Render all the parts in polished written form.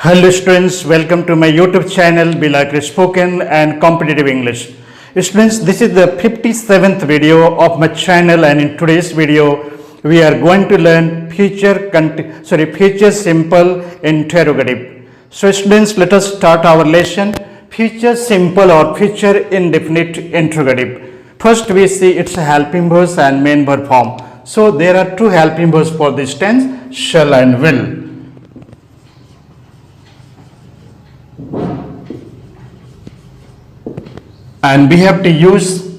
Hello students, welcome to my YouTube channel Bilakri Spoken and Competitive English. Students, this is the 57th video of my channel, and in today's video we are going to learn future simple interrogative. So students, let us start our lesson. Future simple or future indefinite interrogative. First we see its helping verb and main verb form. So there are two helping verbs for this tense, shall and will. And we have to use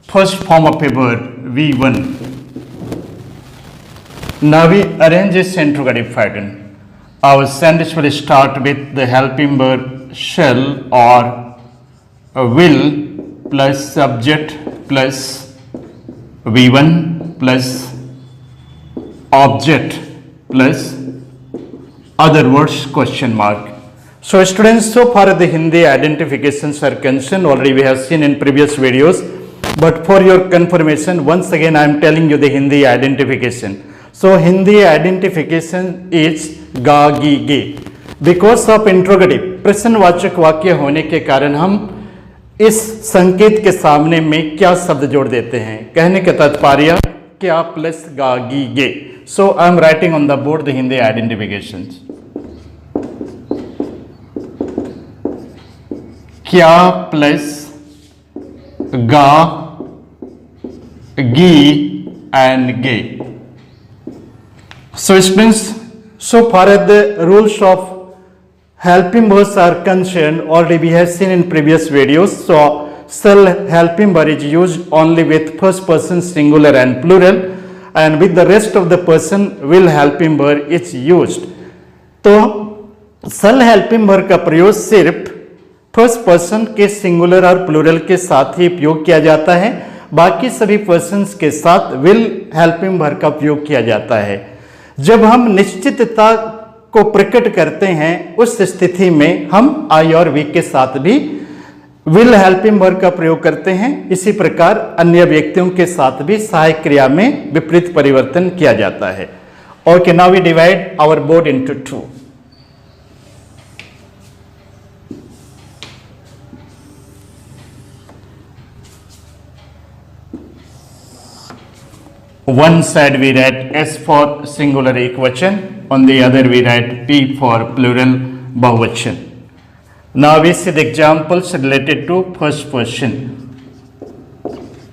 first form of a verb, V1. Now we arrange this interrogative pattern. Our sentence will start with the helping verb shall or will plus subject plus V1 plus object plus other words question mark. So students, so far the Hindi identifications are concerned, already we have seen in previous videos, but for your confirmation, once again I am telling you the Hindi identification. So Hindi identification is ga, gi, ge. Because of interrogative, प्रश्नवाचक वाक्य होने के कारण हम इस संकेत के सामने में क्या शब्द जोड़ देते हैं, कहने का तात्पर्य क्या प्लस गा, गी, गे. So I am writing on the board the Hindi identifications. क्या प्लस गा, गी and gay. So students, so far as the rules of helping verbs are concerned, already we have seen in previous videos. So shall helping verb is used only with first person singular and plural, and with the rest of the person will helping verb is used. तो shall helping verb का प्रयोग सिर्फ first person के singular और plural के साथ ही उपयोग किया जाता है, बाकी सभी पर्सन्स के साथ विल हेल्पिंग वर्ब का उपयोग किया जाता है. जब हम निश्चितता को प्रकट करते हैं उस स्थिति में हम आई और वी के साथ भी विल हेल्पिंग वर्ब का प्रयोग करते हैं. इसी प्रकार अन्य व्यक्तियों के साथ भी सहायक क्रिया में विपरीत परिवर्तन किया जाता है. Okay, now we divide our board into two. One side we write S for singular ekvachan, on the other we write P for plural bahuvachan. Now we see the examples related to first person.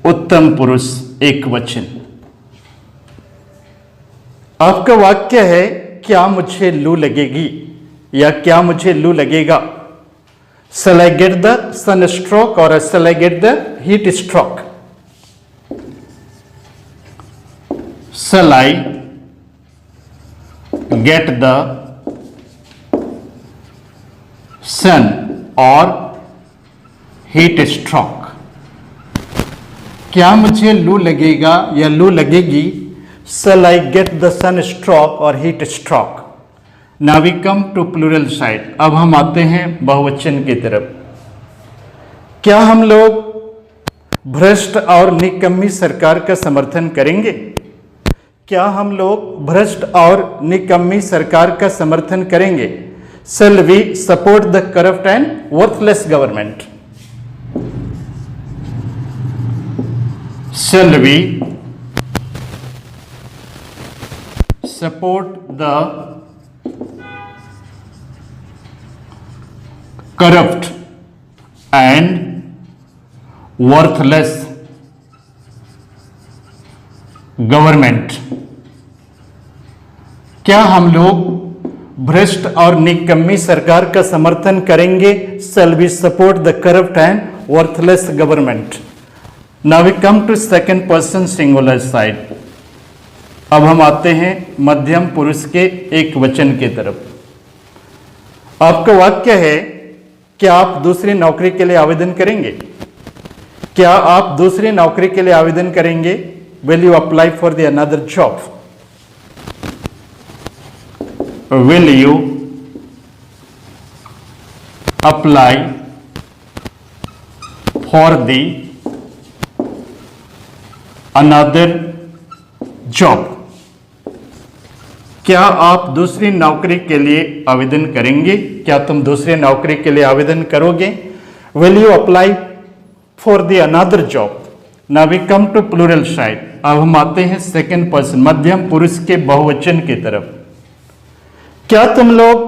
उत्तम पुरुष एकवचन. आपका वाक्य है क्या मुझे लू लगेगी या क्या मुझे लू लगेगा. Shall I get the sunstroke or shall I get the heat stroke? Shall I get the sun or heat stroke? क्या मुझे लू लगेगा या लू लगेगी. Shall I get the sun stroke or heat stroke? Now we come to plural side. अब हम आते हैं बहुवचन की तरफ. क्या हम लोग भ्रष्ट और निकम्मी सरकार का समर्थन करेंगे? क्या हम लोग भ्रष्ट और निकम्मी सरकार का समर्थन करेंगे? Shall we support the corrupt and worthless government? Shall we support the corrupt and worthless government? क्या हम लोग भ्रष्ट और निकम्मी सरकार का समर्थन करेंगे? Shall we support the corrupt and worthless government? Now we come to second person singular side. अब हम आते हैं मध्यम पुरुष के एक वचन की तरफ. आपका वाक्य है क्या आप दूसरी नौकरी के लिए आवेदन करेंगे? क्या आप दूसरी नौकरी के लिए आवेदन करेंगे? Will you apply for the another job? Will you apply for the another job? क्या आप दूसरी नौकरी के लिए आवेदन करेंगे? क्या तुम दूसरी नौकरी के लिए आवेदन करोगे? Will you apply for the another job? Now we come to plural side. अब हम आते हैं सेकंड पर्सन, मध्यम पुरुष के बहुवचन की तरफ। क्या तुम लोग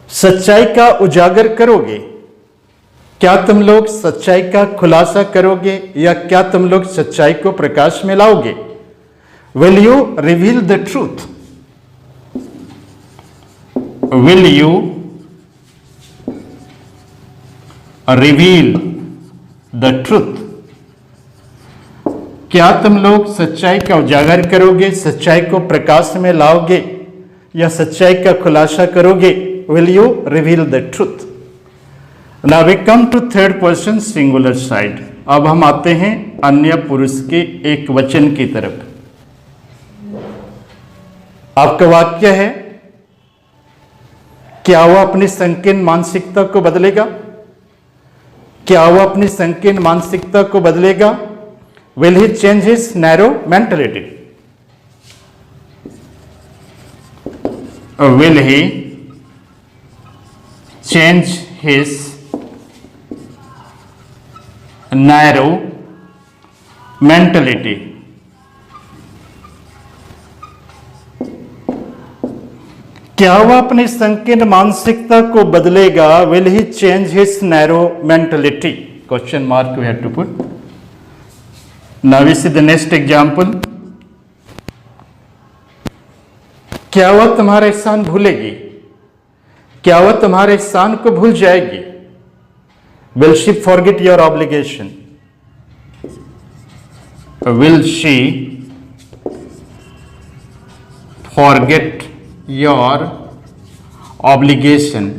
सच्चाई का उजागर करोगे? क्या तुम लोग सच्चाई का खुलासा करोगे या क्या तुम लोग सच्चाई को प्रकाश में लाओगे? Will you reveal the truth? Will you reveal the truth? क्या तुम लोग सच्चाई का उजागर करोगे, सच्चाई को प्रकाश में लाओगे या सच्चाई का खुलासा करोगे? Will you reveal the truth? Now we come to third person singular side. अब हम आते हैं अन्य पुरुष के एक वचन की तरफ। आपका वाक्य है, क्या वह अपनी संकीर्ण मानसिकता को बदलेगा? क्या वह अपनी संकीर्ण मानसिकता को बदलेगा? Will he change his narrow mentality? Will he change his narrow mentality? क्या वह अपनी संकीर्ण मानसिकता को बदलेगा? Will he change his narrow mentality? Question mark we have to put. Now we see the next example. क्या वह तुम्हारा एहसान भूलेगी? क्या वह तुम्हारे एहसान को भूल जाएगी? Will she forget your obligation? Will she forget your obligation?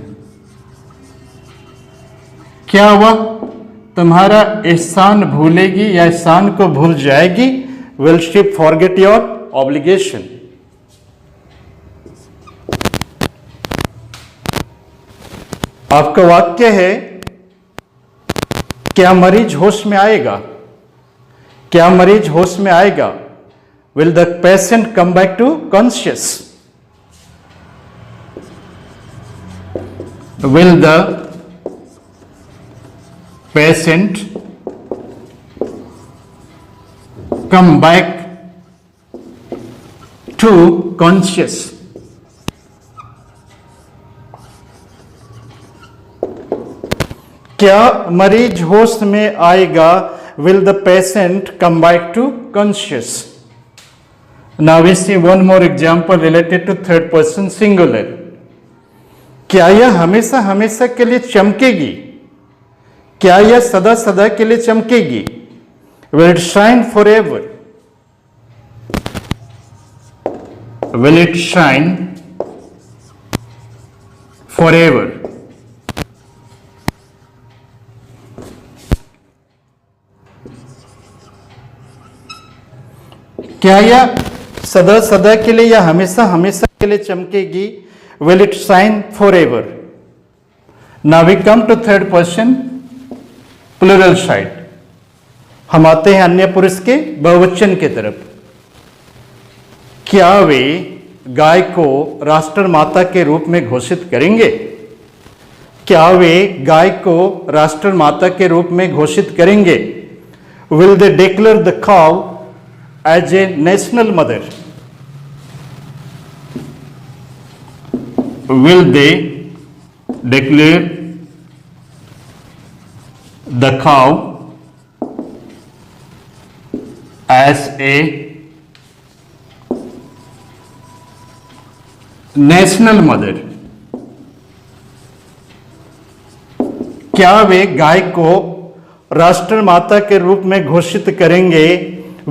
क्या वह तुम्हारा एहसान भूलेगी या एहसान को भूल जाएगी? Will she forget your obligation? आपका वाक्य है, क्या मरीज होश में आएगा? क्या मरीज होश में आएगा? Will the patient come back to conscious? Will the patient come back to conscious? क्या मरीज होश में आएगा? Will the patient come back to conscious? Now we see one more example related to third person singular. क्या यह हमेशा हमेशा के लिए चमकेगी? क्या यह सदा सदा के लिए चमकेगी? Will it shine forever? Will it shine forever? क्या यह सदा सदा के लिए या हमेशा हमेशा के लिए चमकेगी? Will it shine forever? Now we come to third person plural side. हम आते हैं अन्य पुरुष के बहुवचन की तरफ। क्या वे गाय को राष्ट्रमाता के रूप में घोषित करेंगे? क्या वे गाय को राष्ट्रमाता के रूप में घोषित करेंगे? Will they declare the cow as a national mother? Will they declare the cow as a national mother? क्या वे गाय को राष्ट्रमाता के रूप में घोषित करेंगे?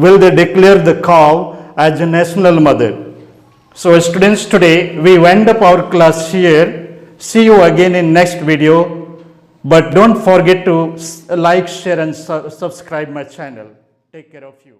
Will they declare the cow as a national mother? So students, today we wind up our class here. See you again in next video. But don't forget to like, share and subscribe my channel. Take care of you.